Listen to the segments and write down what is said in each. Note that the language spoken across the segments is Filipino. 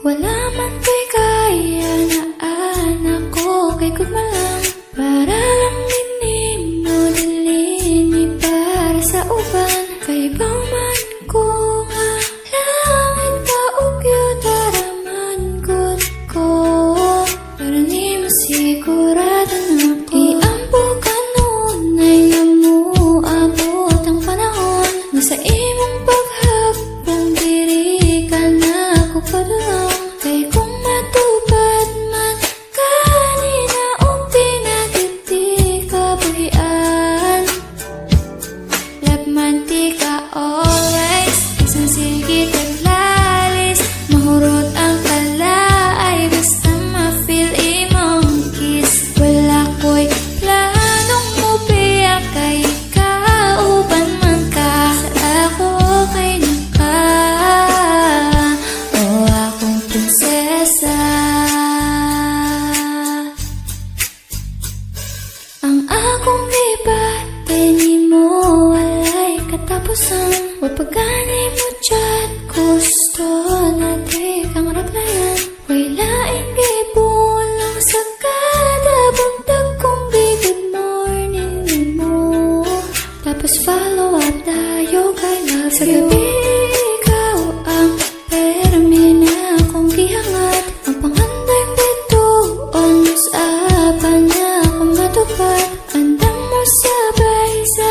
Wala man ko'y kaya na anak ko kay kugmalang para lang dinino dilini para sa uban kay bangman ko nga langit ka ugyot araman good ko para ni masigurado na ko iampo ka noon ay namuabot ang panahon na sa imong paghapong diri ka na ko padulong kay kung matupad man kanina og tinagiti kabuhian love mantika always isang sige taglalis mahurot ang kalaay basta ma-feel imong kiss wala ko'y planong mubiyak kay kauban man ka sa ako kay naka o akong prinsesa ang akong gibate nimo walay katapusan o pagani mo chat gusto na di kang replyan way laing gibulong sa kada buntag kong good morning nimo tapos follow up tayo kay love sa gabi ikaw ang permi na akong gihangat ang panghandang bituon sa apan na akong matupad andam mo sabay sa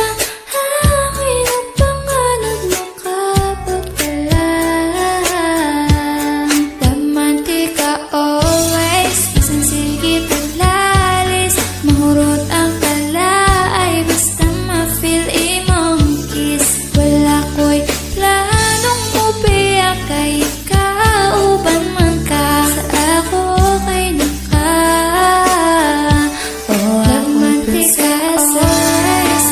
hangin at panganod mo kapag ka lang damantika always isang sige taglalis mahurot ang kalaay basta ma-feel imong kiss wala ko'y planong mubiyak kay kauban man ka sa ako kay naka o akong prinsesa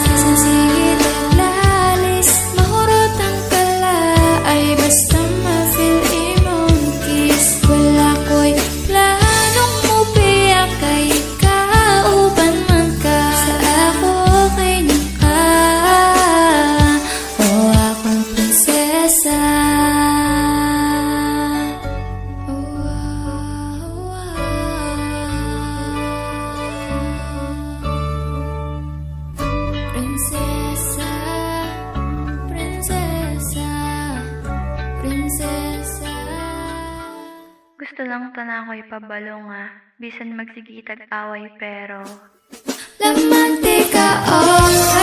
isang sige taglalis mahurot ang kalaay basta ma-feel imong kiss wala ko'y planong mubiyak kay kauban man ka sa ako kay naka o akong prinsesa prinsesa prinsesa prinsesa Gusto lang to na ako ipabalo nga, bisan magsigitag away pero Lamantika always